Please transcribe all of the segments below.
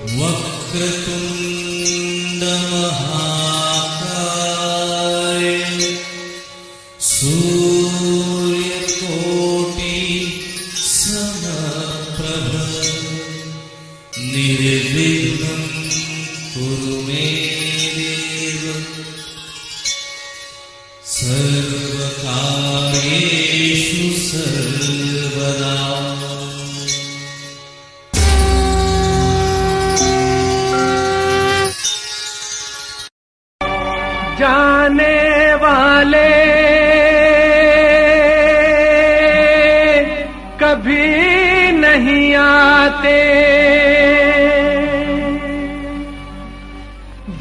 वक्रतुंड महाकाय सूर्यकोटि समप्रभ निर्विघ्नं कुरु मे देव सर्वकार्येषु सर्वदा। जाने वाले कभी नहीं आते,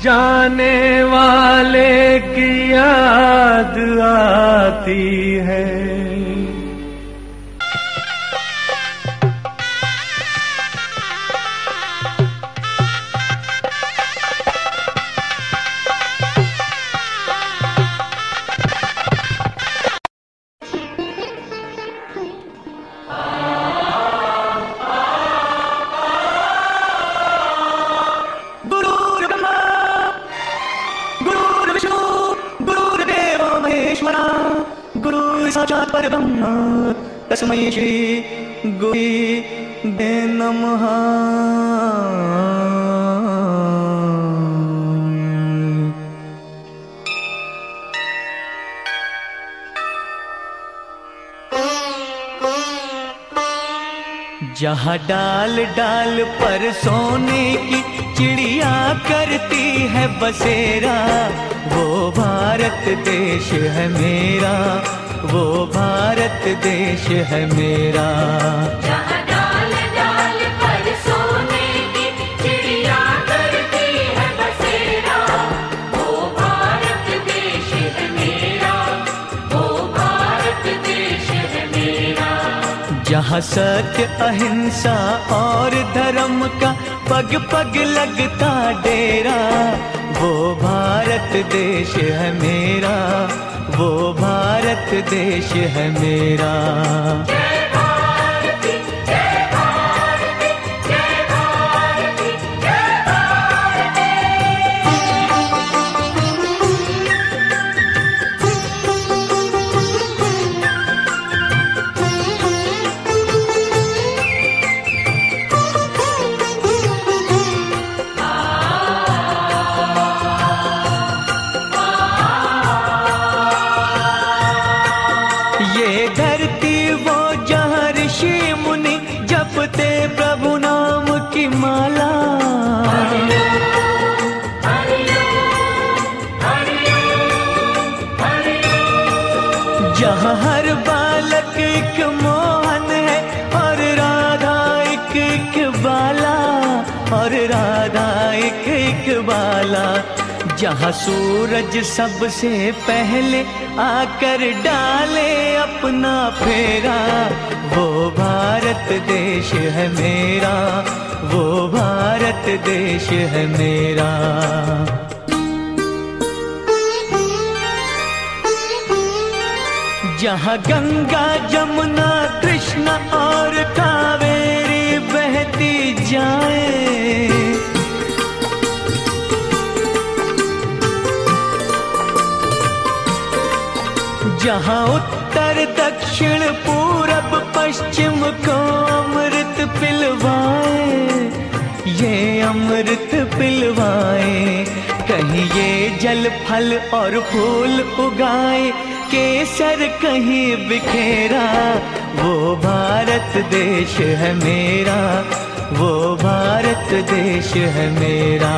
जाने वाले की याद आती है। साक्षात् परब्रह्म तस्मै श्री गुरुवे नमः। जहाँ डाल डाल पर सोने की चिड़िया करती है बसेरा, वो भारत देश है मेरा, वो भारत देश है मेरा। जहाँ डाल डाल पर सोने की चिड़िया करती है बसेरा, वो भारत देश है मेरा, वो भारत देश है मेरा। जहाँ सत्य अहिंसा और धर्म का पग पग लगता डेरा, वो भारत देश है मेरा, वो भारत देश है मेरा। जय भारती जय भारती जय भारती जय भारती। ये धरती वो जहाँ ऋषि मुनि जपते प्रभु नाम की माला, जहाँ हर बालक एक मोहन है और राधा एक बाला, और राधा एक बाला। जहाँ सूरज सबसे पहले आकर डाले अपना फेरा, वो भारत देश है मेरा, वो भारत देश है मेरा। जहाँ गंगा जमुना कृष्ण और कावेरी बहती जाए, जहाँ उत्तर दक्षिण पूरब पश्चिम को अमृत पिलवाए, ये अमृत पिलवाए। कहीं ये जल फल और फूल उगाए, केसर कहीं बिखेरा, वो भारत देश है मेरा, वो भारत देश है मेरा।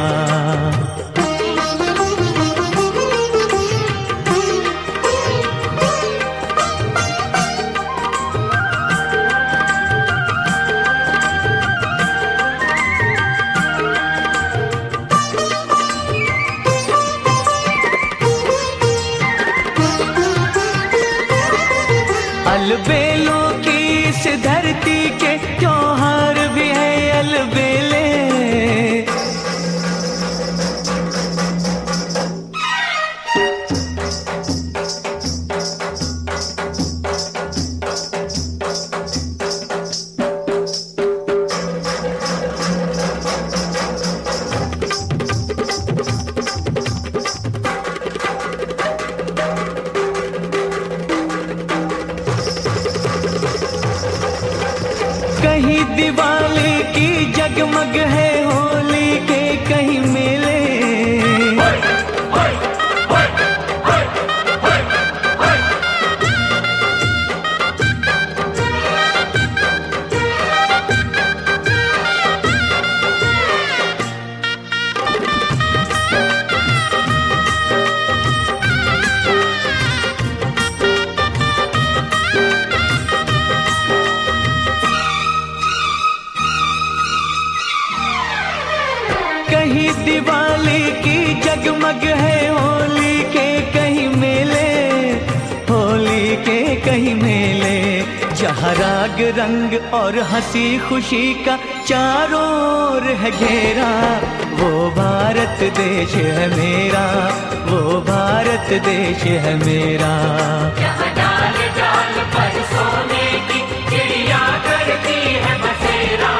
अलबेलों की इस धरती के त्योहार भी है अलबेले, कहीं दिवाली की जगमग है होली के कहीं मेले। कहीं दिवाली की जगमग है होली के कहीं मेले, होली के कहीं मेले। जहाँ राग रंग और हंसी खुशी का चारों ओर है घेरा, वो भारत देश है मेरा, वो भारत देश है मेरा। जहाँ डाल डाल पर सोने की चिड़िया करती है बसेरा,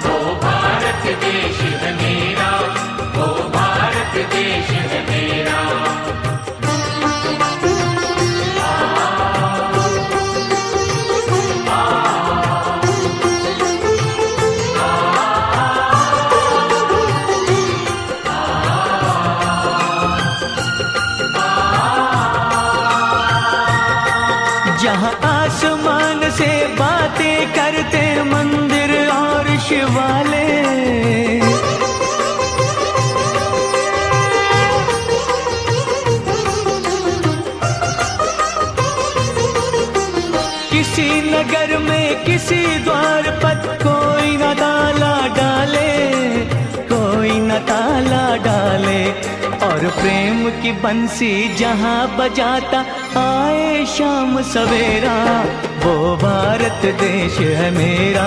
वो भारत देश है मेरा, वो भारत देश है मेरा। जहाँ आसमान से बातें करते मंदिर और शिवालय, किसी नगर में किसी द्वार पर कोई न ताला डाले, कोई न ताला डाले। और प्रेम की बंसी जहाँ बजाता आए शाम सवेरा, वो भारत देश है मेरा,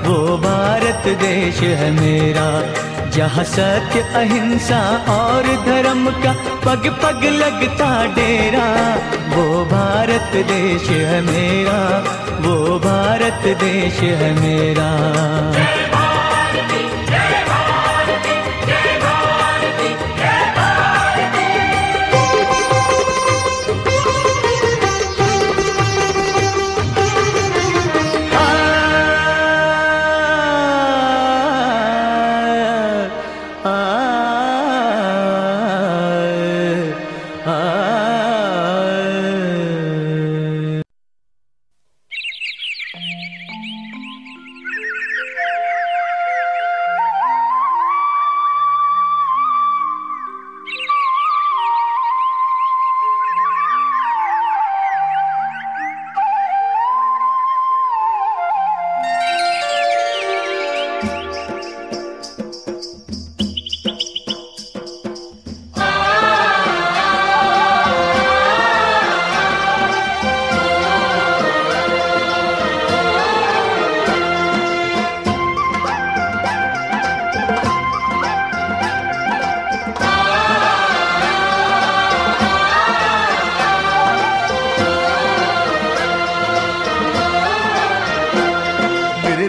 वो भारत देश है मेरा। जहाँ सत्य अहिंसा और धर्म का पग पग लगता डेरा, वो भारत देश है मेरा, वो भारत देश है मेरा।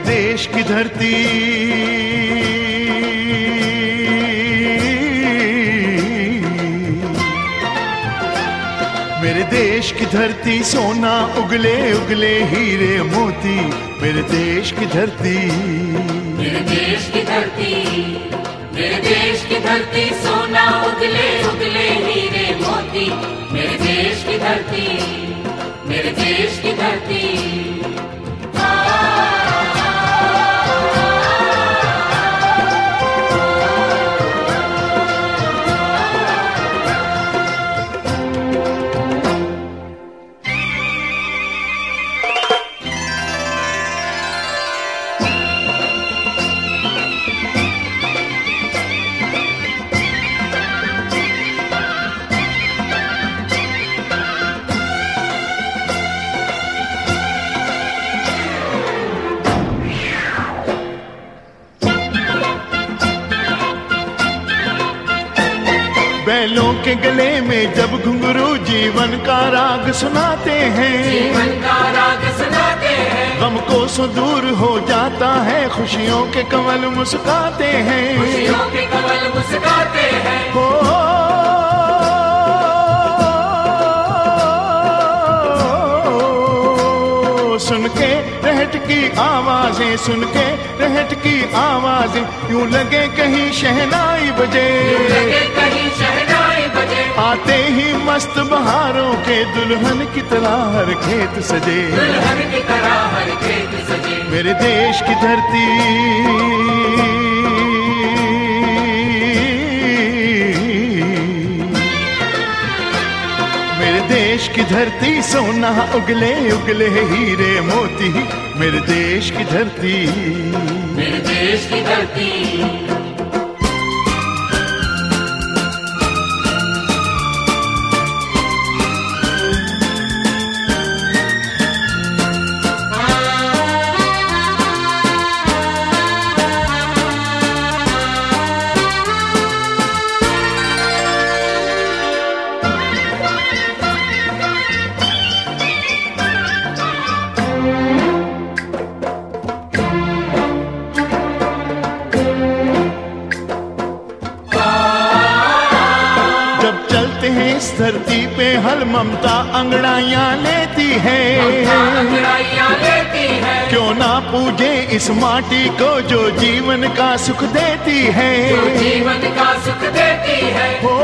देश की धरती मेरे देश की धरती सोना उगले उगले हीरे मोती, मेरे देश की धरती, मेरे देश की धरती, मेरे देश की धरती सोना उगले उगले हीरे मोती, मेरे देश की धरती, मेरे देश की धरती। बैलों के गले में जब घुंघरू जीवन का राग सुनाते हैं, जीवन का राग सुनाते हैं, गम को सो दूर हो जाता है, खुशियों के कमल मुस्काते हैं, खुशियों के कमल मुस्काते हैं। हो सुन के रहट की आवाजें, सुन के रहट की आवाजें, यूं लगे कहीं शहनाई बजे, कहीं शहनाई बजे। आते ही मस्त बहारों के दुल्हन की तरह हर खेत सजे, दुल्हन की तरह हर खेत सजे। मेरे देश की धरती, मेरे देश की धरती सोना उगले उगले हीरे मोती, मेरे देश की धरती, मेरे देश की धरती। धरती पे हर ममता अंगड़ाइयां लेती है, अंगड़ाइयां लेती है। क्यों ना पूजे इस माटी को जो जीवन का सुख देती है, जो जीवन का सुख देती है। हो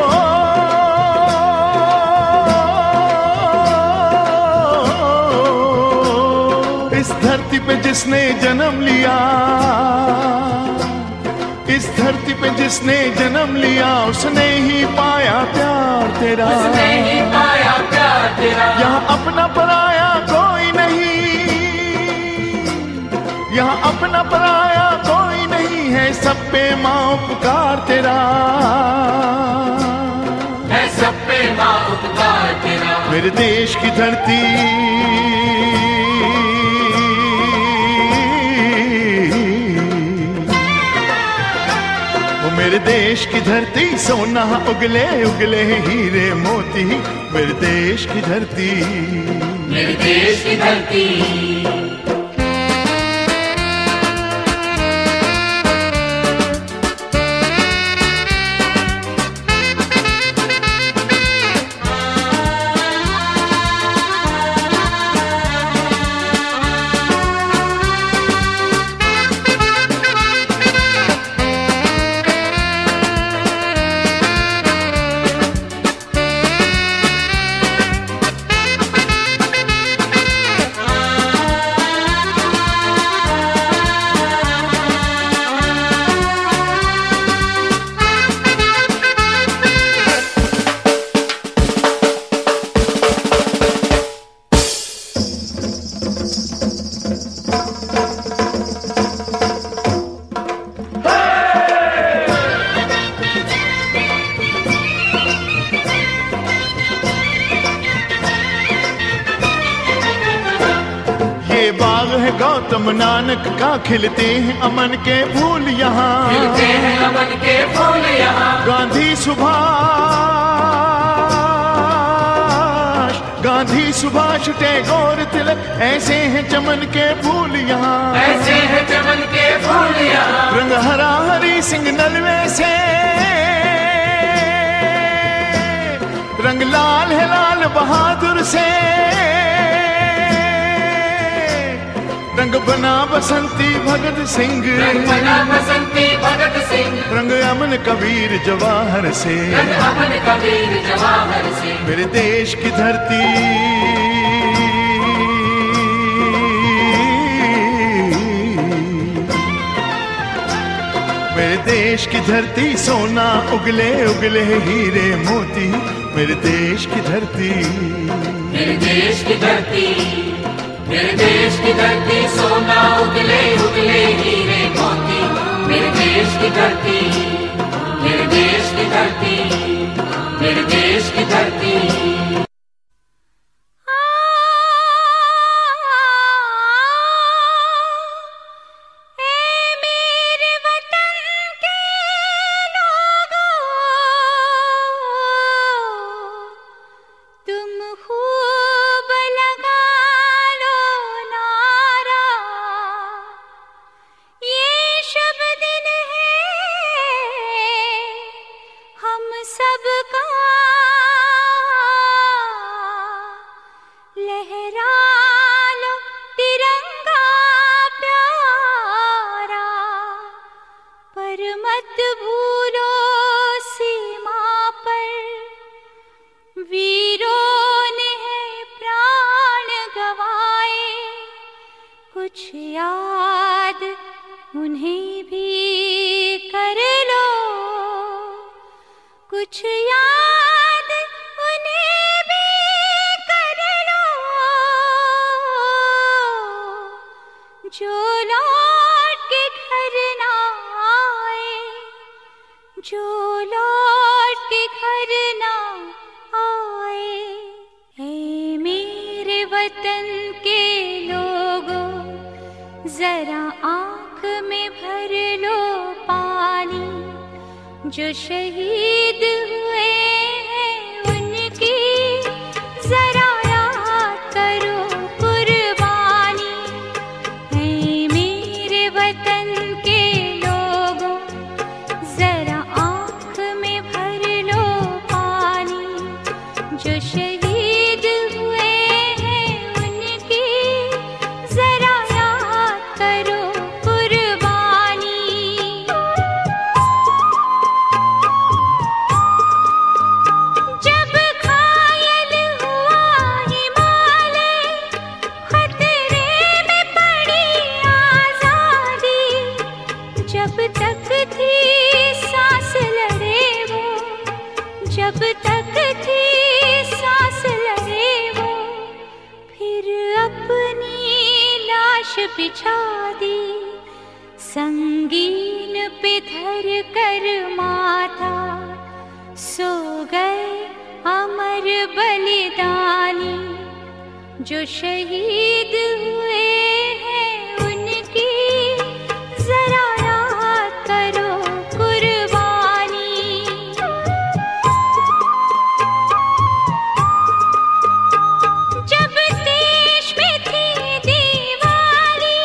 इस धरती पे जिसने जन्म लिया, इस धरती पे जिसने जन्म लिया, उसने ही पाया प्यार तेरा, उसने ही पाया प्यार तेरा। यहाँ अपना पराया कोई नहीं, यहाँ अपना पराया कोई नहीं है, सब पे माँ उपकार तेरा, है सब पे माँ उपकार तेरा। मेरे देश की धरती, मेरे देश की धरती सोना उगले उगले हीरे मोती, मेरे देश की धरती, मेरे देश की धरती। गौतम नानक का खिलते हैं अमन के फूल यहाँ, खिलते हैं अमन के फूल यहाँ। गांधी सुभाष, गांधी सुभाष टैगोर तिलक, ऐसे हैं चमन के फूल यहाँ, ऐसे हैं चमन के फूल यहाँ। रंग हरा हरी सिंह नलवे से, रंग लाल है लाल बहादुर से, रंग बना बसंती भगत सिंह, रंग बना बसंती भगत सिंह। रंग अमन कबीर जवाहर से, रंग अमन कबीर जवाहर से। मेरे देश की धरती, मेरे देश की धरती सोना उगले उगले हीरे मोती, मेरे देश की धरती, मेरे देश की धरती, मेरे देश की धरती सोना उगले उगले हीरे मोती। मेरे देश की धरती, मेरे देश की धरती, मेरे देश की धरती। सबका कुछ याद उन्हें भी कर लो, कुछ याद उन्हें भी कर लो, जो लौट के घर ना आए, जो लौट के घर ना आए। ऐ मेरे वतन के लोगों, जरा आँख में भर लो पानी, जो शहीद हुए हैं उनकी जरा याद करो कुर्बानी। ऐ मेरे वतन के लोगों, जरा आँख में भर लो पानी, जो शहीद हुए हैं उनकी जरा याद करो कुर्बानी। जब घायल हुआ हिमालय, खतरे में पड़ी आजादी, जब तक थी सांस लड़े वो, जब तक थी सांस लड़े वो, फिर अपनी लाश बिछा दी, संगीन पे धर कर माथा, सो गए अमर बलिदानी, जो शहीद हुए हैं उनकी जरा याद करो कुर्बानी। जब देश में थी दिवाली,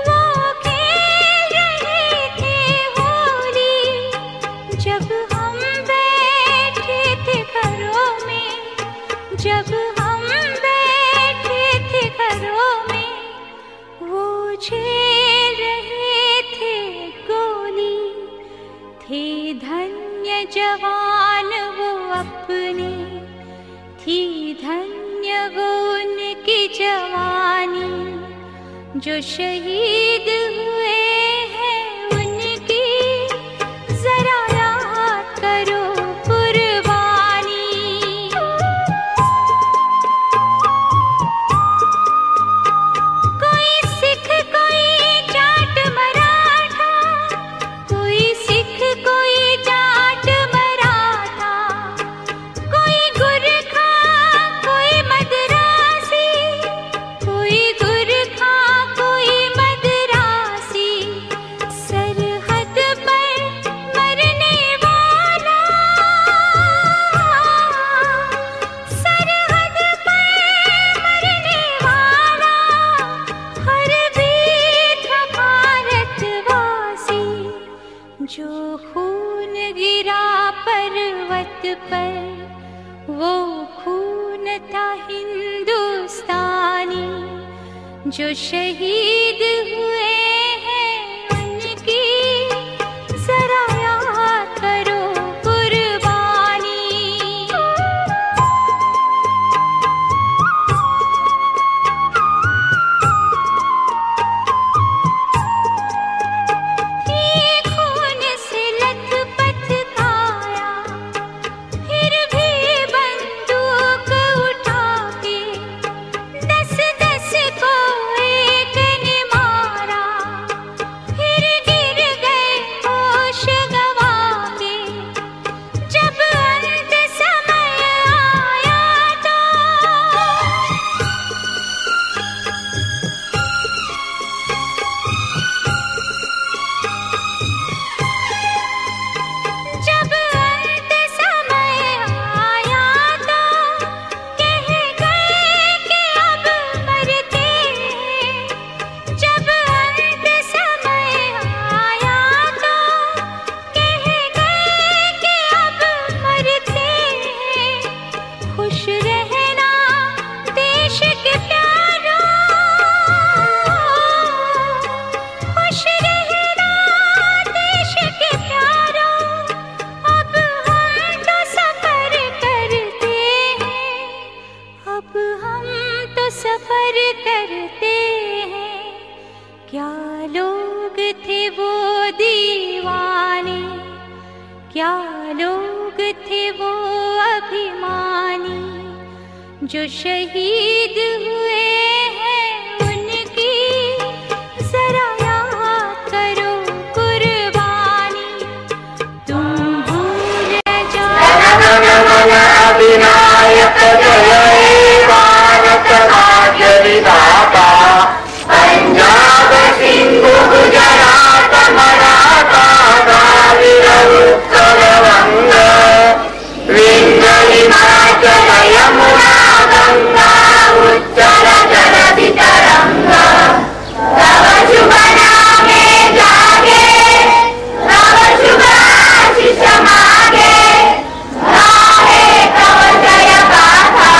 वो खेल रहे थे होली, जब हम बैठे थे घरों में, जब हम बैठे थे घरों में, वो झेल रहे थे गोली, थे धन्य जवान वो अपने, थी धन्य वो उनकी जवानी, जो शहीद हुए हैं उनकी जरा याद करो कुर्बानी। कोई सिख कोई जाट मराठा, कोई सिख कोई जाट मराठा, कोई गुरखा कोई मदरासी, कोई गुरखा कोई मदरासी, सरहद पर मरने वाला, सरहद पर मरने वाला, हर भी था भारतवासी, जो खून गिरा पर्वत पर, वो खून था हिंदुस्तानी, जो शहीद हुए हैं उनकी जरा याद करो कुर्बानी। ये खून से लथपथ काया, फिर भी बंदूक उठा के, 10-10 को एक ने मारा, फिर गिर गए होश गंवा के, जब अंत समय आया तो, जब अंत समय आया तो, कह गए कि अब मरते हैं, जब अंत समय आया तो, कह गए कि अब मरते हैं। खुश रहना देश के प्यारों, खुश रहना देश के प्यारों, अब हम तो सफर करते हैं, अब हम तो सफर करते हैं। थे वो दीवाने, क्या लोग थे वो अभिमानी, जो शहीद हुए हैं उनकी जरा याद करो कुर्बानी। तुम भूल जाओ विनायक जय भारत भाग्य विधाता, पंजाब सिंधु गुजरात मराठा द्राविड़ उत्कल वंग, विंध्य हिमाचल यमुना गंगा उच्चल जलधि तरंग। तव शुभ नामे जागे, तव शुभ आशीष मागे, गाहे तव जय गाथा,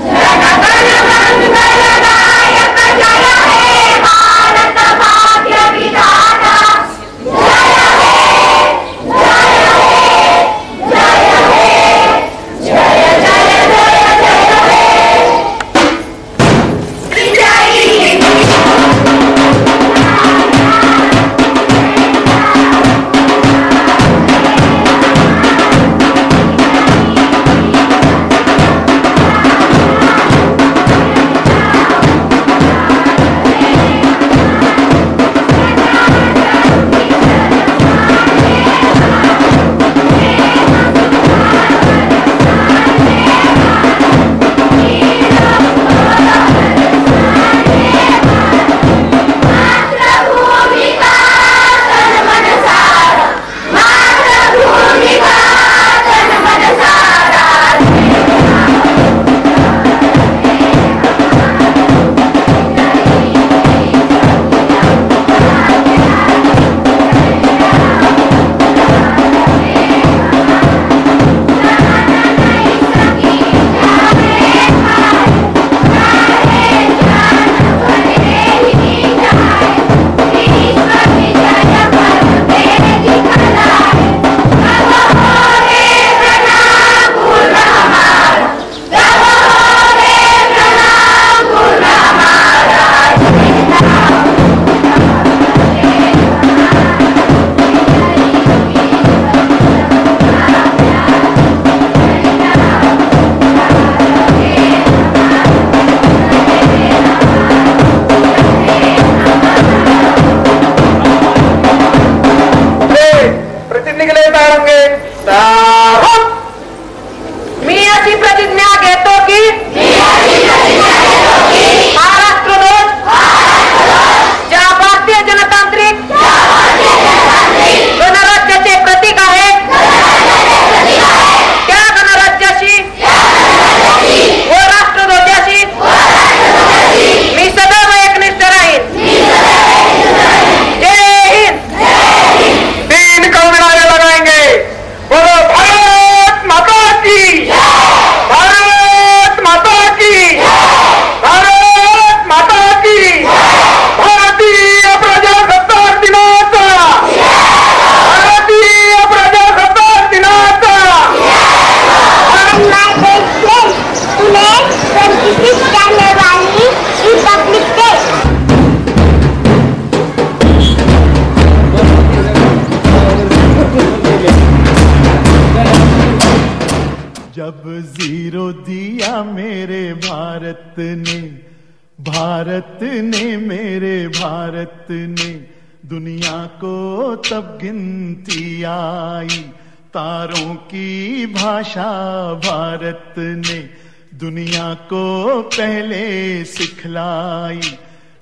जन गण मंगल नायक जय हे भारत भाग्य विधाता। जय हे, जय हे, जय हे, जय जय जय जय हे विजयी। मातृभूमि का तन मन सारा, मातृभूमि का तन मन सारा। मी अशी प्रतिज्ञा घेतो की महाराष्ट्र रोज ज्या भारतीय जनतांत्रिक गणराज्याचे प्रतीक आहे, त्या गणराज्याशी व राष्ट्रध्वजाशी मी सदैव एकनिष्ठ राहीन। जय हिंद। 3 कौन नारे लगाएंगे? बोलो भारत माता की, भारत माता की, भारत माता की। भारतीय प्रजासत्ताक दिनाचा, भारतीय प्रजासत्ताक दिनाचा। जाने वाली रिपब्लिक डे। जब जीरो दिया मेरे भारत ने, भारत ने मेरे भारत ने, दुनिया को तब गिनती आई। तारों की भाषा भारत ने दुनिया को पहले सिखलाई।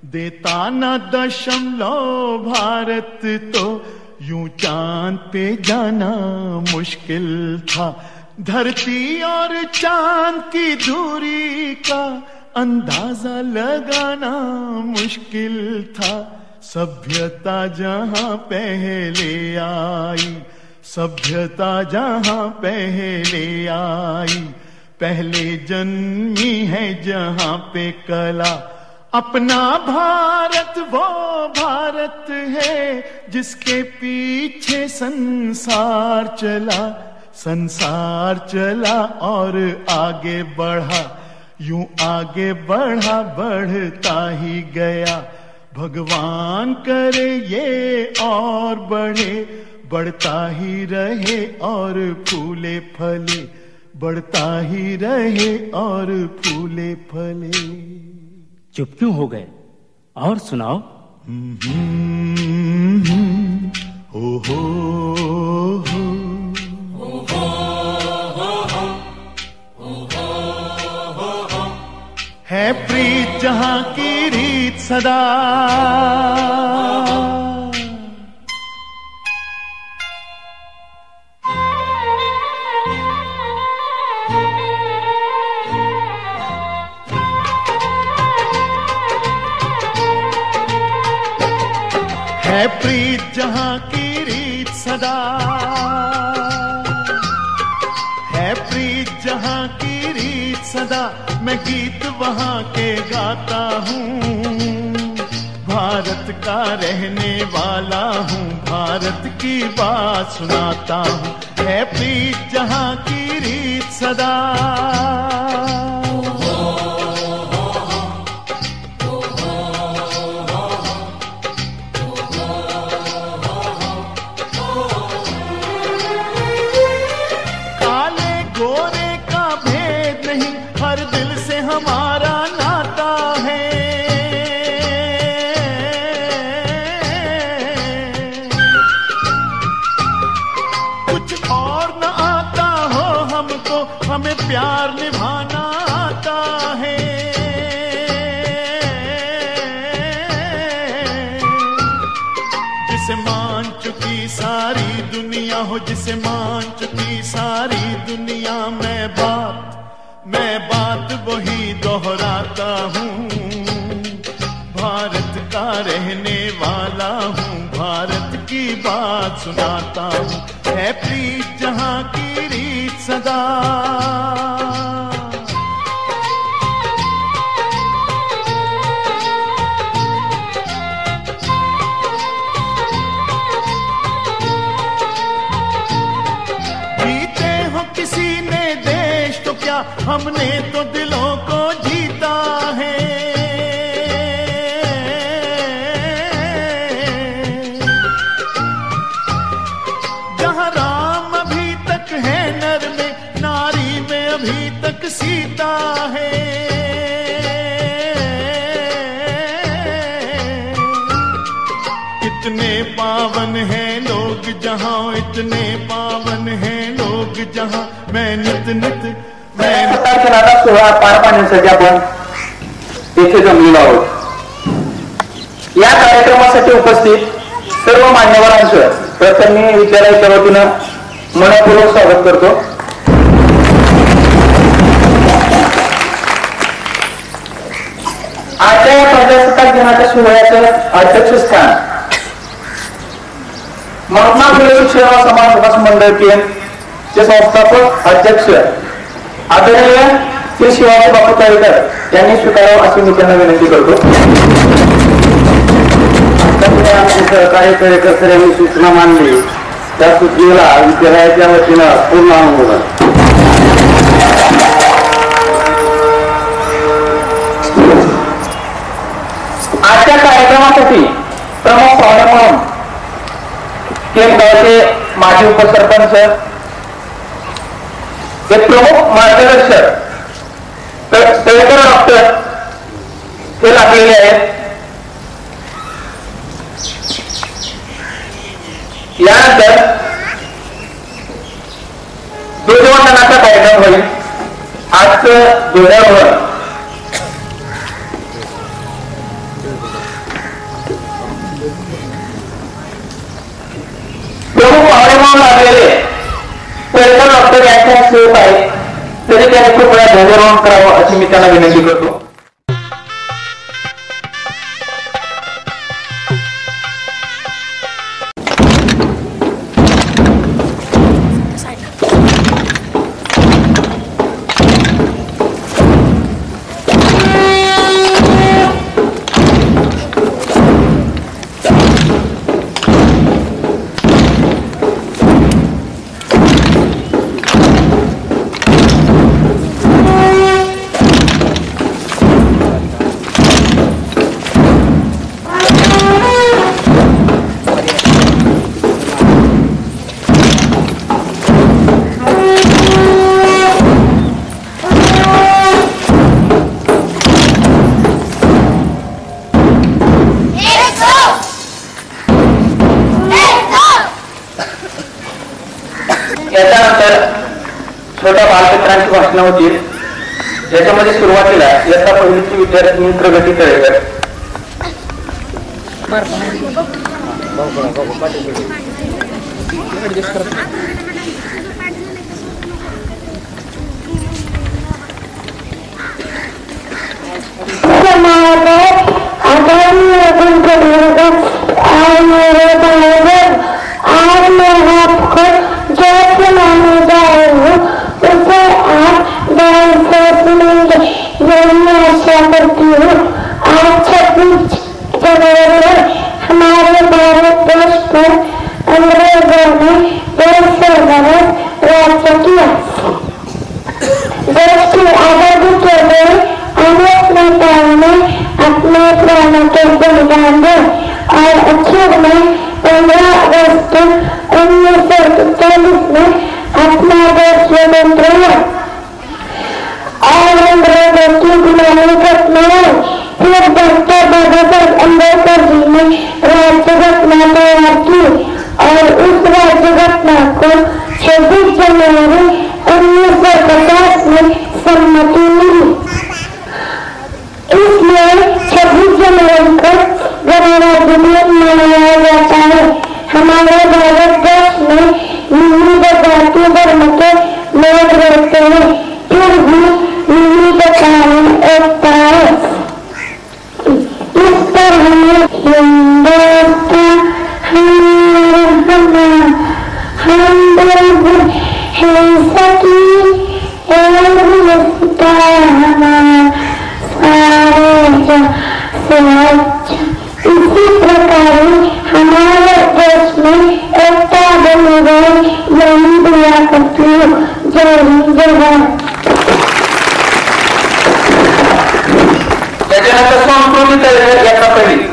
देता न दशमलव भारत तो यूं चांद पे जाना मुश्किल था। धरती और चांद की दूरी का अंदाजा लगाना मुश्किल था। सभ्यता जहां पहले आई, सभ्यता जहां पहले आई, पहले जन्मी है जहां पे कला। अपना भारत वो भारत है जिसके पीछे संसार चला, संसार चला और आगे बढ़ा, यूं आगे बढ़ा बढ़ता ही गया। भगवान करे ये और बढ़े, बढ़ता ही रहे और फूले फले, बढ़ता ही रहे और फूले फले। चुप क्यों हो गए? और सुनाओ। ओ हो है प्रीत जहां की रीत सदा, है प्रीत जहां की रीत सदा, है प्रीत जहां की रीत सदा। मैं गीत वहां के गाता हूँ, भारत का रहने वाला हूँ, भारत की बात सुनाता हूँ। है प्रीत जहां की रीत सदा। हमारा नाता है, कुछ और न आता हो हमको, हमें प्यार निभाना आता है। जिसे मान चुकी सारी दुनिया हो, जिसे मान चुकी सारी दुनिया, मैं बात वही दोहराता हूँ। भारत का रहने वाला हूँ, भारत की बात सुनाता हूँ। है प्रीत जहां की रीत सदा। जीते हो किसी ने देश तो क्या, हमने तो दिलों को जीता है। जहां राम अभी तक है नर में, नारी में अभी तक सीता है। इतने पावन हैं लोग जहां, इतने पावन हैं लोग जहां। मैं नित नित नाटक सोहळा पार पाडण्यासाठी आपण येथे जमलेलो आहोत। या कार्यक्रमासाठी उपस्थित सर्व मान्यवरांचं प्रथम मी विद्यालयाच्या वतीनं मनपूर्वक स्वागत करतो। आजच्या या प्रजासत्ताक दिनाच्या सोहळ्याचं अध्यक्षस्थान महात्मा फुले शिक्षण समाज विकास मंडळ चे संस्थापक अध्यक्ष आदरणीय श्री शिवाजी बापू तळेकर यांनी स्वीकारावं अशी मी त्यांना विनंती करतो। सहकार्य कार्यकर्त्यांनी सूचना मांडली त्या सूचनेला विद्यालयाच्या वतीनं पूर्ण अनुमोदन। आजच्या कार्यक्रमासाठी प्रमुख पाहुणे म्हणून केमगावचे माजी उपसरपंच, एक प्रमुख मार्गदर्शक तळेकर डॉक्टर हे लागलेले आहेत। यानंतर ध्वजवंदनाचा कार्यक्रम होईल। आजचं ध्वजारोहण प्रमुख पाहुणे म्हणून लागलेले तळेकर डॉक्टर यांच्या सेवक आहेत, तरी त्यांनी खूप वेळा ध्वजारोहण करावं अशी मी त्यांना विनंती करतो। त्याच्यानंतर छोट्या बालमित्रांची भाषणं होतील, ज्याच्यामध्ये सुरुवातीला इयत्ता पहिलीची विद्यार्थिनी प्रगती तळेकर. आज मैं आपको जो सुनाने जा रही हूँ उसे आप ध्यान से सुनेंगे, यही मैं आशा करती हूँ. आज 26 जनवरी में हमारे भारत देश पर अंग्रेजों ने 150 वर्ष राज्य किया. देश की आजादी के लिए अनेक नेताओं ने अपने प्राणों के बलिदान दिए और आखिर में 15 अगस्त 1947 में अपना देश स्वतंत्र हुआ और अंग्रेजों की गुलामी खत्म हुई. फिर डॉक्टर बाबा साहब अम्बेडकर जी ने राज्य घटना तैयार की और उस राज्य घटना को 26 जनवरी 1950 में सम्मति मिली. इसलिए 26 जनवरी को गणराज्य दिवस मनाया जाता है. हमारे भारत देश में विविध जाति धर्म के लोग रहते हैं, फिर भी विविधता में एकता है. इस पर हमें हिंदुस्तान हम है सकी इसी प्रकार हमारे देश में एकता बनी रहे, यही दुआ करती हूँ. जय हिंद जय भारत. त्याच्यानंतर संस्कृती तळेकर याचा पहिली.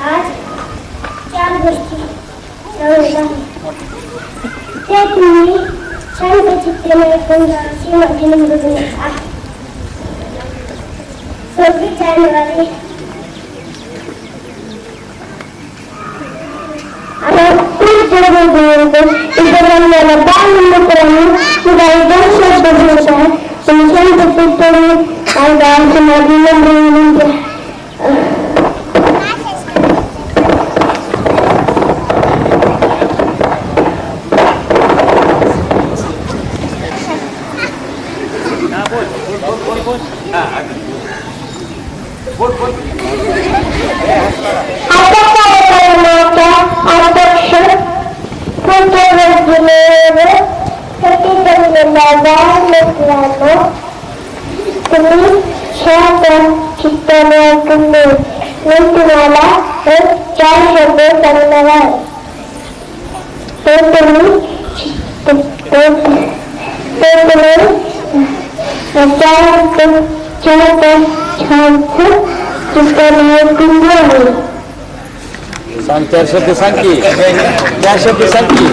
आज 4 गोष्टी त्या तुम्ही शांत चित्तेने अशी माझी निवडून आहे. 26 जानेवारी खूप जवळ इतर बाल मित्रांनी काही 2 शब्द बोलत आहे. शांत चित्तेने आणि गावाची माझी निवडून तुम्ही चित्ताने ऐकून मी तुम्हाला एक 4 शब्द सांगणार आहे. ते तुम्ही छान चित्ताने ऐकून घ्यावे. सांग 4 शब्द सांग की 4 शब्द सांग की.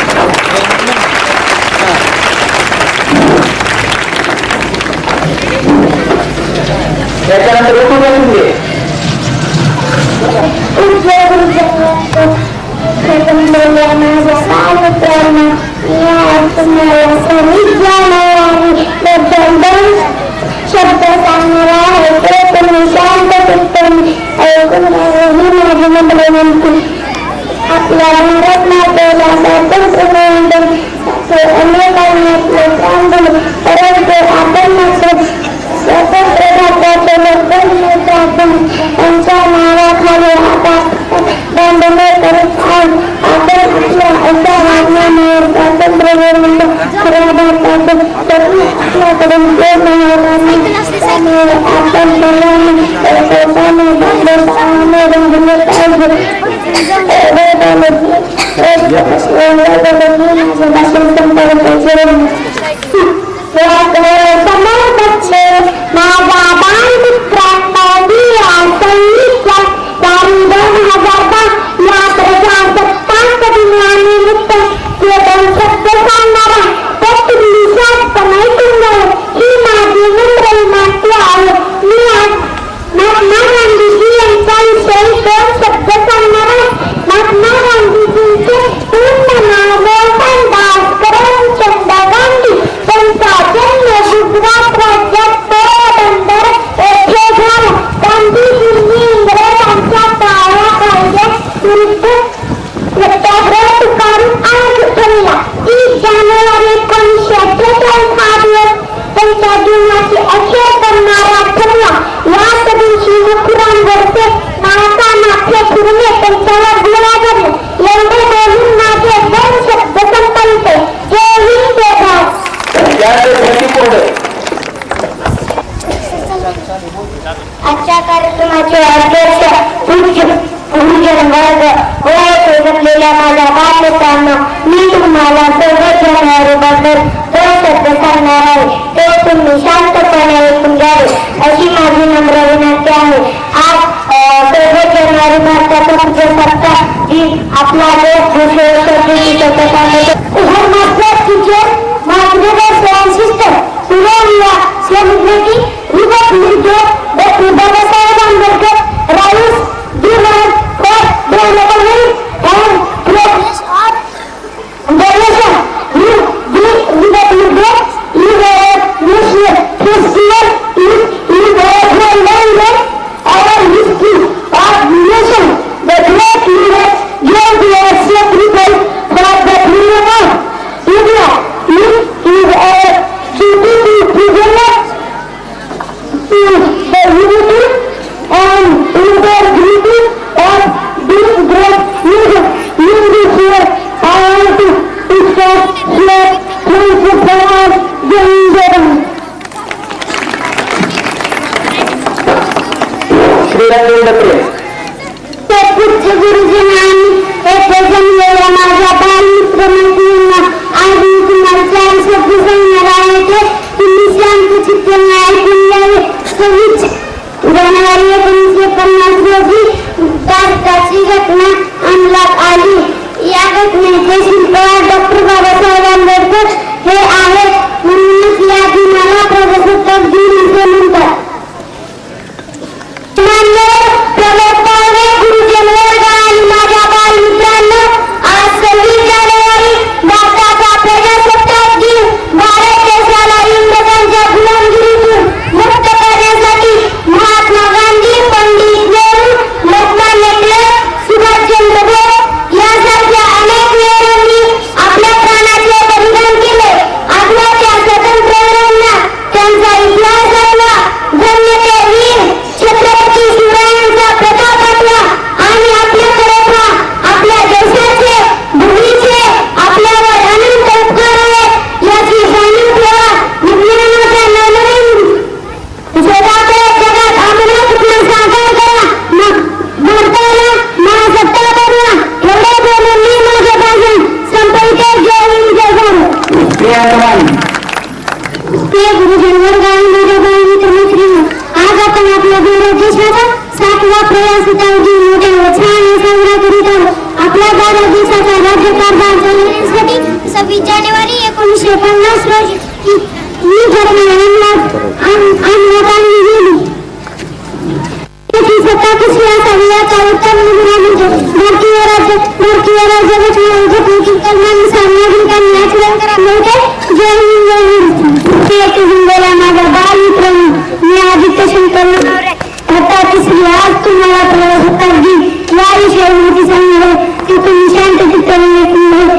त्याच्यानंतर शब्द सांगणार आहे ते तुम्ही शांत चित्ताने ऐकून घ्यावे ही माझी विनंती. आपल्या भारत मातेला स्वातंत्र्य मिळवून अनेकांनी आपले प्राण दिले, परंतु आपण मात्र स्वतंत्र भारताचे लोकल नेते आपण त्यांच्या नावाखाली आता बंधने करत आहोत. आपण आपल्या अशा वागण्यामुळे स्वातंत्र्य मिळवून खऱ्या भारताचे स्वप्न आपल्याकडून पूर्ण होणार नाही. त्यामुळे आपण सर्वांनी स्वतःने आपले पावले रंगले पाहिजे. समोर बसले माझा बालमित्र मोदीया संगीतच्या साली 2010 या प्रजासत्ताक दिनानिमित्त ते दोन शब्द सांगणारा पत्रविषयात ऐकून घ्यावे ही माझी नम्र विनंती आहे. मी आज महात्मा गांधीजी यांच्याविषयी दोन शब्द सांगणार आहे. महात्मा गांधीजींचे पूर्ण नाव मोहनदास करमचंद गांधी. त्यांचा जन्म गुजरात राज्यात पोरबंदर येथे झाला. गांधीजींनी इंग्रजांच्या काळ्या कायद्याविरुद्ध सत्याग्रह पुकारून आग उठवला. 30 जानेवारी 1948 हा दिवस त्यांच्या जीवनाची अखेर करणारा ठरला. याच दिवशी मुखुराम गोडसे नाकामागे फिरले त्यांच्यावर गोळ्या झाल्या. एवढे बोलून माझे 2 शब्द संपवते. जय हिंद जय भारत. आजच्या कार्यक्रमाचे अध्यक्ष गुरुजन वर्ग वयाचे जमलेल्या माझ्या बालमित्रांनो, मी तुम्हाला 16 जानेवारीबद्दल 2 शब्द सांगणार आहे. ते तुम्ही शांतपणे ऐकून घ्यावे अशी माझी नम्र विनंती आहे. आज 16 जानेवारी भारताचा प्रजासत्ताक दिन आपला देश घोषित करण्यासाठी My brothers and sisters, today we are celebrating Republic Day that Baba Saheb Ambedkar rise demand for development and progress of the nation. This Republic Day is our national festival. It is our remembrance our history of nation. The great leaders gave their sacrifice for the freedom of India. It is our duty to preserve the unity and integrity of this great nation. In this year, I want to express here principles of Jai पूज्य गुरुजनांनी येथे जमलेल्या माझ्या बालमित्र मैत्रिणींना आज मी तुम्हाला 4 शब्द सांगणार आहे. ते तुम्ही शांत चित्ताने ऐकून घ्यावे. 26 जानेवारी 1950 रोजी भारताची घटना अंमलात आली. या घटनेचे शिल्पकार डॉक्टर बाबासाहेब आंबेडकर हे आहेत. म्हणूनच या दिनाला प्रजासत्ताक दिन असे म्हणतात. गुरुजन वर्ग आणि माझ्या बालमित्रांनो, आज 26 जानेवारी भारताचा प्रजासत्ताक दिन भारत देशाला इंग्रजांच्या गुलामगिरीतून मुक्त करण्यासाठी महात्मा गांधी, पंडित नेहरू, लोकमान्य टिळक, सुभाषचंद्र बोस यासारख्या अनेक वीरांनी आपल्या प्राणाचे बलिदान केले. आजच्या स्वातंत्र्यवीरांना त्यांचा इतिहास आठवा. धन्य ते वीर छत्रपती शिवरायांचा प्रताप आठवा आणि आपल्याकडे पहा. आपल्या देशाचे भूमीचे आपल्यावर अनंत उपकार आहेत याची जाणीव ठेवा. विज्ञानाच्या नवनवीन जगाकडे जगात आम्हाला स्वप्न साकार करा. भारताला महासत्ता बनवा. एवढे बोलून मी माझे भाषण संपविते. जय हिंद जय भारत. प्रिय गुरुजन वर्ग आणि माझ्या बालमित्र मैत्रिणींनो, आज आपण आपल्या भारत देशाचा 7वा प्रजासत्ताक दिन मोठ्या उत्साहाने साजरा करीत आहोत. आपल्या भारत देशाचा राज्यकारभार चालवण्यासाठी 26 जानेवारी 1950 रोजी ही घटना अंमलात आणली गेली. त्याची सत्ता कशी असावी याचा उत्तम नमुना म्हणजे भारतीय राज्यघटनेची कलमानुसार नागरिकांनी आचरण करावे होते. जय हिंद जय हिंद. हिंदला माझ्या बालमित्रांनो, मी आदित्य शंकर भारताची स्त्री आज तुम्हाला प्रजासत्ताक दिन याविषयी माहिती सांगणार आहे. ती तुम्ही शांत चित्ताने ऐकून घ्या.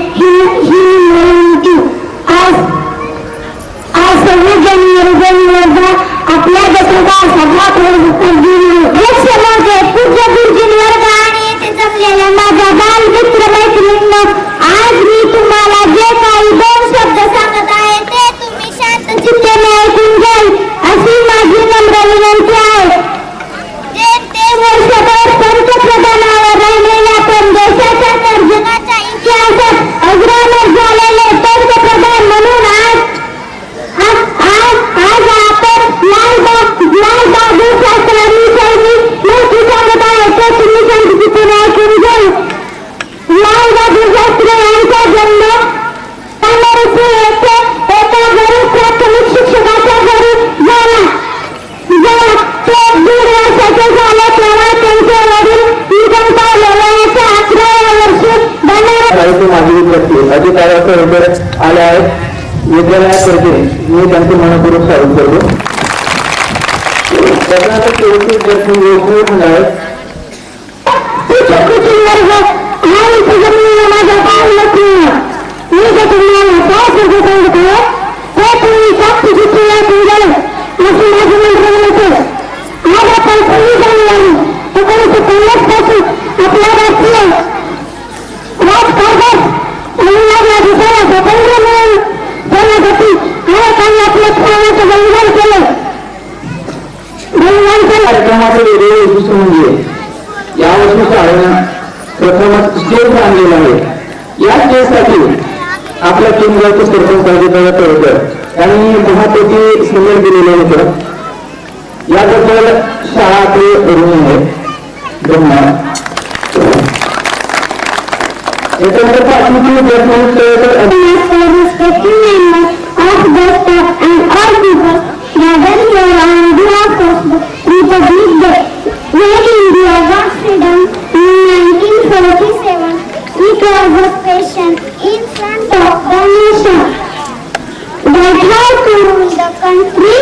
विद्यार्थी योग्य होणार माझ्या पावलं मी जे तुम्हाला काय सांगत आहे ते तुम्ही साक्षी गेलं अशी माझी मंत्र होते आज आपण सगळी जाणून 1950 पासून आपला राष्ट्रीय राजकारभार आणि माझ्या देशाला स्वातंत्र्य मिळवून देण्यासाठी अनेकांनी आपल्या प्राणाचं बलिदान केलं. कार्यक्रमाचे वेगळे वैशिष्ट्य म्हणजे यावर्षी शाळेनं प्रथमच स्टेज आणलेला आहे. या स्टेजसाठी आपल्या केंद्राचे सरपंच राजेंद्र तळकर यांनी 10 कोटी सिनियर दिलेले होतं. याबद्दल शाळा ते ऋणी आहे. धन्यवाद. याच्यामध्ये प्राथमिक patient in front of the nation that had to rule the country.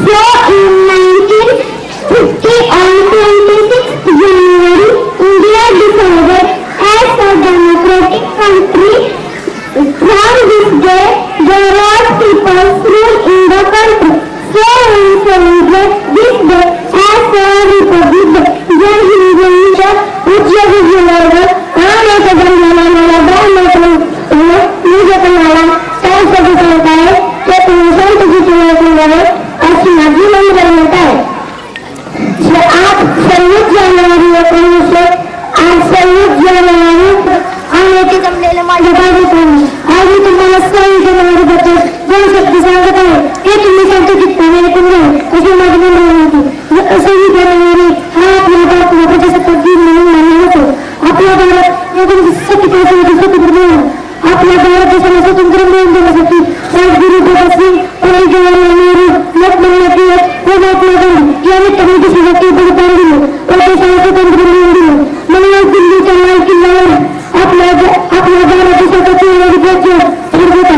So in 1950 on 26th January, India decided as a democratic country. From this day, there are people rule in the country. So we celebrate this day as a republic day. जय हिंद जय हिंद उच्च विद्यालय आम्हाला मला ब्राह्मण मुझे तुम्हाला काय सांगत आहे ते तुम्ही शांतपणे केल्यामुळे अशी माझी मनोरंजन आहे. आज 26 जानेवारी 1900 आज 26 जानेवारी आणि ते जमलेलं माझ्या बाजूने आज मी तुम्हाला 26 जानेवारी बद्दल 2 शब्द सांगत आहे. हे तुम्ही सांगतो की त्याने ऐकून घ्या अशी माझी मनोरंजन होती. 26 जानेवारी हा आपल्या भारत प्रजासत्ताक दिन म्हणून मानला जातो. आपल्या भारत आपल्या भारत देशाला स्वतंत्र मिळवून देण्यासाठी राजगुरू भगत सिंग, पंडित जवाहरलाल नेहरू, लोकमान्य टिळक व महात्मा गांधी यांनी त्यांनी देशासाठी बलिदान दिलं व देशाला स्वतंत्र मिळवून दिलं. म्हणूनच दिल्लीच्या लाल किल्ल्यावर आपल्या भारत देशाचा चेहरा विद्यार्थी होता.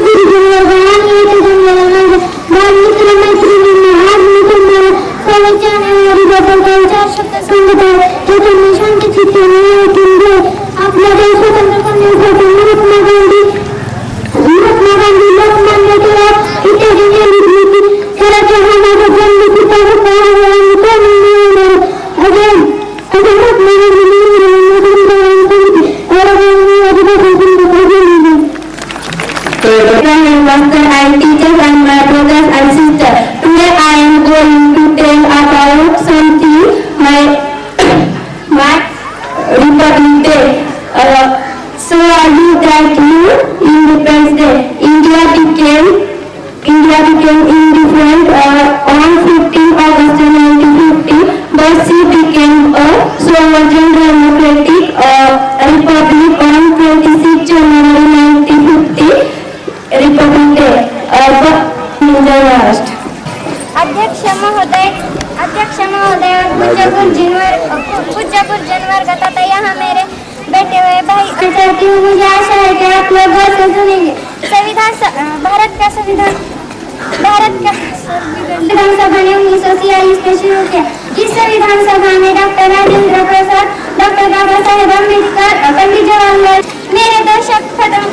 गुरुजींवर आणि येथे जमलेल्या बालमित्र मैत्रिणींना आज मी तुम्हाला 26 जानेवारी बद्दल 4 शब्द सांगत आहे. ते तुम्ही शांत चित्ताने ऐकून घ्या. आपल्या देश स्वतंत्र करण्यासाठी महात्मा गांधी लोकमान्य टिळक इत्यादी यांनी होती. स्वराज्य हा माझा जन्मसिद्ध हक्क आहे आणि तो मी मिळवणार. Master and teachers and my brothers and sisters, today I am going to tell about something my Republic Day. So I do that you Independence Day. India became independent on 15 August 1950, but she became a sovereign democratic republic on 26 January 1950. Republic Day. अध्यक्ष महोदय, पूज्य गुरुजनवर तथा यहाँ मेरे बैठे हुए भाई करती हूँ. मुझे आशा है कि आप लोग घर से सुनेंगे. भारत का विधानसभा ने 1946 में शुरू किया. इस विधानसभा में डॉक्टर राजेंद्र प्रसाद, डॉक्टर बाबा साहेब अम्बेडकर, पंडित जवाहरलाल मेरे 2 शब्द खत्म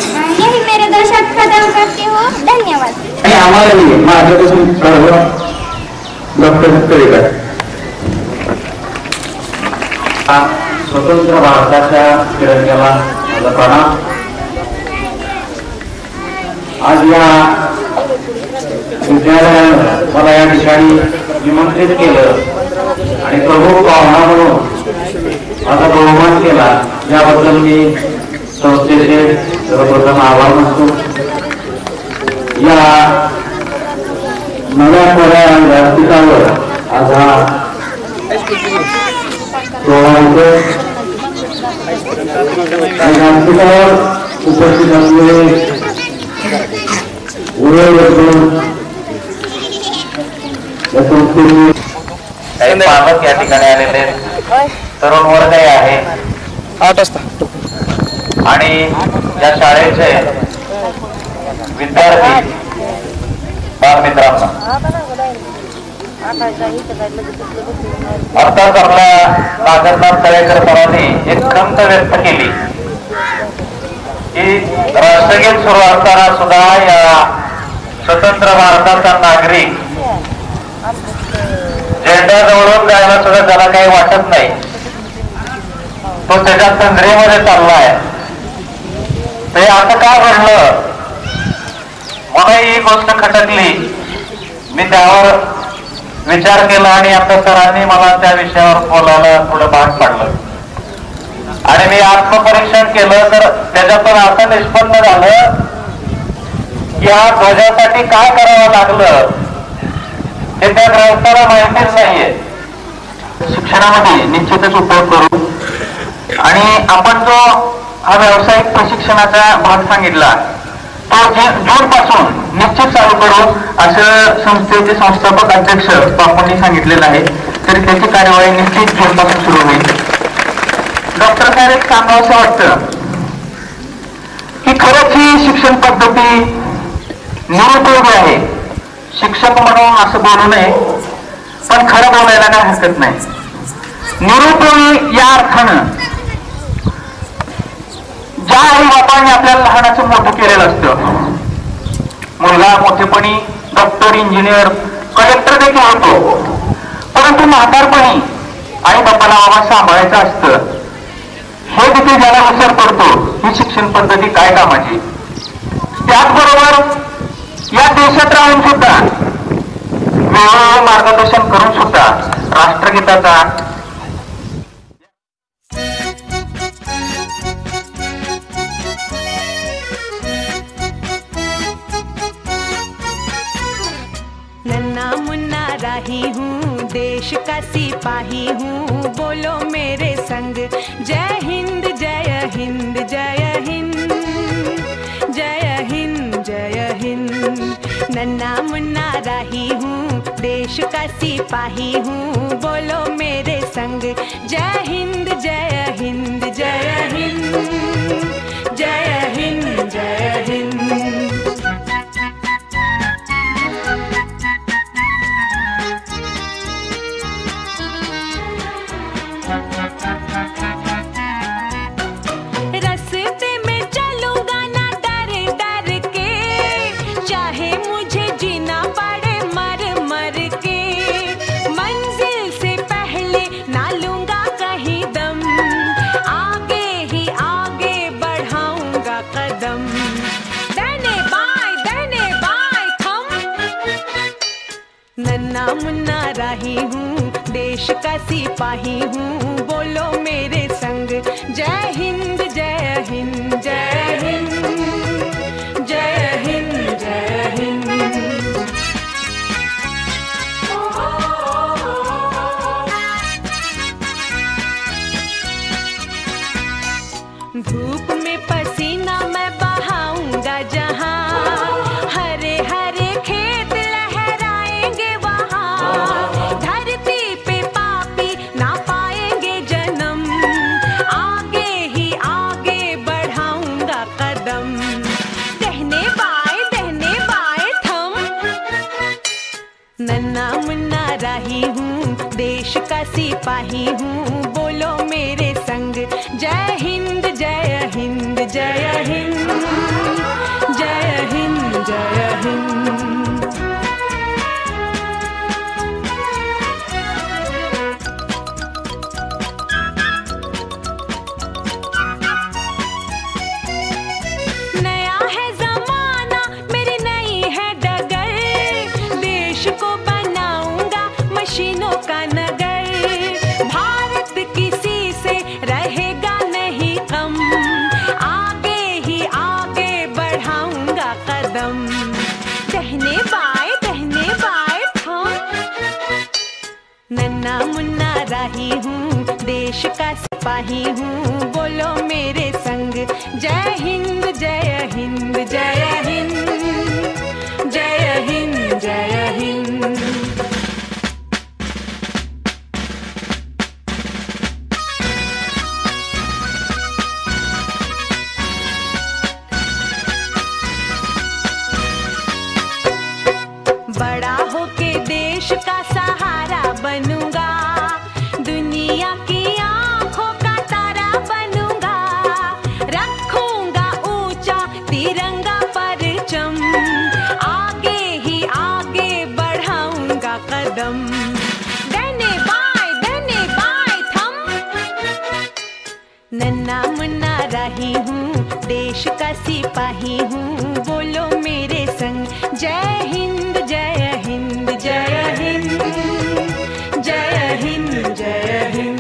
करती हूँ. धन्यवाद. स्वतंत्र भारताच्या तिरंग्याला माझा प्रणाम. आज या विद्यालयानं मला या ठिकाणी निमंत्रित केलं आणि प्रमुख पाहुणा म्हणून माझा बहुमान केला, याबद्दल मी संस्थेचे सर्वप्रथम आभार मानतो. या नव्या व्यासपीठावर आज हा व्यासपीठावर उपस्थित असलेले पालक या ठिकाणी आलेले तरुण वर्ग आहे 8 वाजता आणि या शाळेचे विद्यार्थी बालमित्रांना आताच आपल्या नागनाथ तळेकर सरांनी एक खंत व्यक्त केली की राष्ट्रगीत सुरू असताना सुद्धा या स्वतंत्र भारताचा नागरिक झेंडा जवळून जायला सुद्धा त्याला काही वाटत नाही, तो त्याच्या तंद्रीमध्ये चाललाय. ते आता काय घडलं मला ही गोष्ट खटकली. मी त्यावर विचार केला आणि आता सरांनी मला त्या विषयावर बोलायला थोडं भाग पाडलं आणि मी आत्मपरीक्षण केलं तर त्याच्यातून असं निष्पन्न झालं की या ध्वजासाठी काय करावं लागलं हे त्या ग्रंथाला माहितीच नाहीये. शिक्षणामध्ये निश्चितच उपयोग करू आणि आपण जो हा व्यावसायिक प्रशिक्षणाचा भाग सांगितला तो जून पासून निश्चित चालू करू असं संस्थेचे संस्थापक अध्यक्ष बापूंनी सांगितलेलं आहे. तरी त्याची कार्यवाही निश्चित जून पासून सुरू होईल. डॉक्टर साहेब एक सांगावं असं वाटतं की खरंच ही शिक्षण पद्धती निरुपयोगी आहे. शिक्षक म्हणून असं बोलू नये पण खरं बोलायला काय हरकत नाही. निरुपयोगी या अर्थानं ज्या आई बापाने आपल्याला लहानाचं मोठं केलेलं असतं. मुलगा मोठेपणी डॉक्टर, इंजिनियर, कलेक्टर देखील होतो, परंतु म्हातारपणी आई बापाला बाबा सांभाळायचं असतं हे देखील ज्याला विसर पडतो ही शिक्षण पद्धती काय कामाची. त्याचबरोबर या देशात राहून सुद्धा वेळोवेळी मार्गदर्शन करून सुद्धा राष्ट्रगीताचा राही हूँ, देश का सिपाही हूँ, बोलो मेरे संग जय हिंद जय हिंद जय हिंद जय हिंद जय हिंद. नन्ना मुन्ना राही हूँ, देश का सिपाही हूँ, बोलो मेरे संग जय हिंद जय हिंद जय हिंद जय हिंद जय हिंद. मुन्ना राही हूँ, देश का सिपाही हूँ, बोलो मेरे संग जय हिंद जय हिंद जय हिंद जय हिंद जय हिंद. धूप में पसीना मैं बहाऊंगा जहाँ, हरे हरे खेत लहराएंगे वहाँ, धरती पे पापी ना पाएंगे जन्म, आगे ही आगे बढ़ाऊंगा कदम. दहने बाएं थम. नन्ना मुन्ना राही हूँ, देश का सिपाही हूँ, बोलो मेरे संग जय हिंद जय हिंद जय हिंद जय हिंद जय हिंद. नया है जमाना मेरी नई है डगर, देश को बनाऊंगा मशीनों का नगर, भारत किसी से रहेगा नहीं कम, आगे ही आगे बढ़ाऊंगा कदम. दहने बाएं थम. नन्ना मुन्ना राही हूँ, देश का सिपाही हूँ, बोलो मेरे संग जय हिंद जय हिंद जय हिंद जय हिंद जय हिंद. बड़ा होके देश का सहारा कदम। दहने बाएं थम। नन्ना मुन्ना राही हूँ, देश का सिपाही हूँ, बोलो मेरे संग जय हिंद जय हिंद जय हिंद जय हिंद जय हिंद।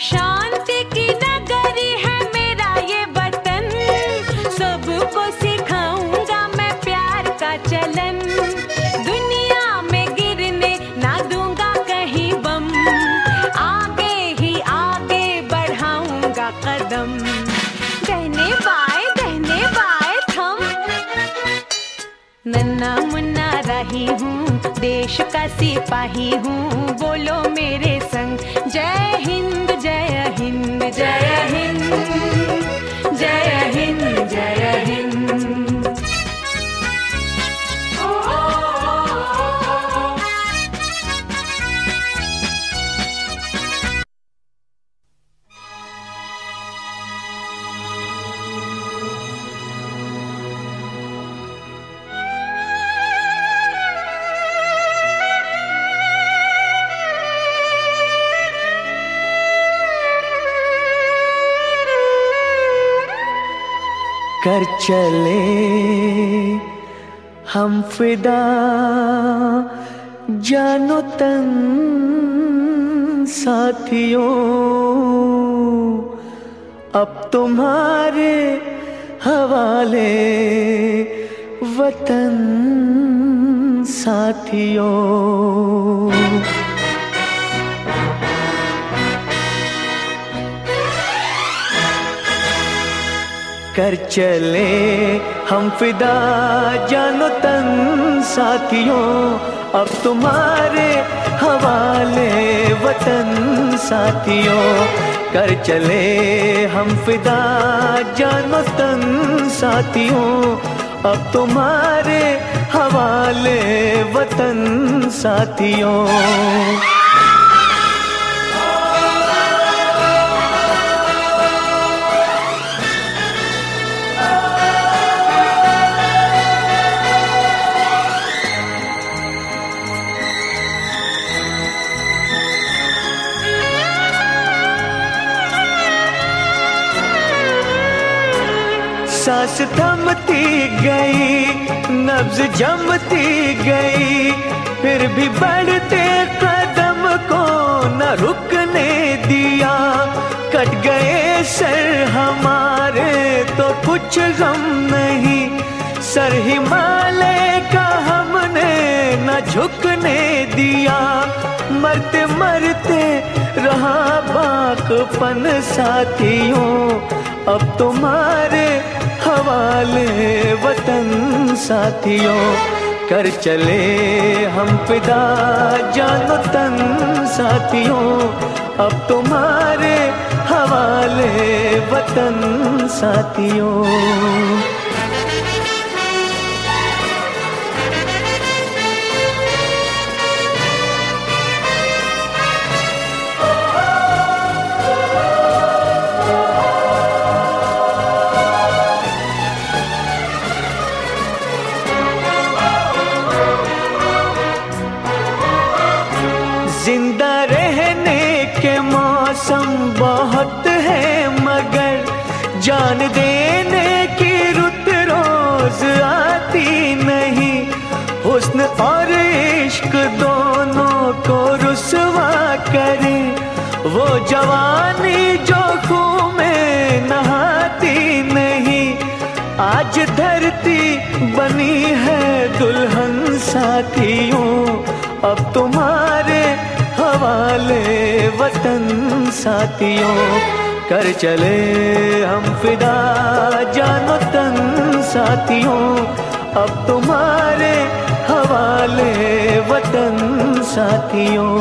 शांति की नगरी है मेरा ये वतन, सबको सिखाऊंगा मैं प्यार का चलन। दुनिया में गिरने ना दूंगा कहीं बम, आगे ही आगे बढ़ाऊंगा कदम। दहने बाएं थम। नन्ना मुन्ना राही हूँ, देश का सिपाही हूँ, बोलो मेरे संग जय हिंद जय हिंद जय हिंद जय हिंद जय हिंद। कर चले हम फिदा जानो तन साथियों, अब तुम्हारे हवाले वतन साथियों। कर चले हम फिदा जानो तन साथियों, अब तुम्हारे हवाले वतन साथियों। कर चले हम फिदा जानो तन साथियों, अब तुम्हारे हवाले वतन साथियों। सांस थमती गई, नब्ज जमती गई, फिर भी बढ़ते कदम को न रुकने दिया। कट गए सर हमारे तो कुछ गम नहीं, सर हिमालय का हमने न झुकने दिया। मरते मरते रहा बाकपन साथियों, अब तुम्हारे हवाले वतन साथियों। कर चले हम फिदा जानो तन साथियों, अब तुम्हारे हवाले वतन साथियों। जिंदा रहने के मौसम बहुत है, मगर जान देने की रुत रोज आती नहीं। हुस्न और इश्क दोनों को रुसवा करे, वो जवानी जो खून में नहाती नहीं। आज धरती बनी है दुल्हन साथियों, अब तुम्हारे हवाले वतन साथियों। कर चले हम फिदा जानो तन साथियों, अब तुम्हारे हवाले वतन साथियों।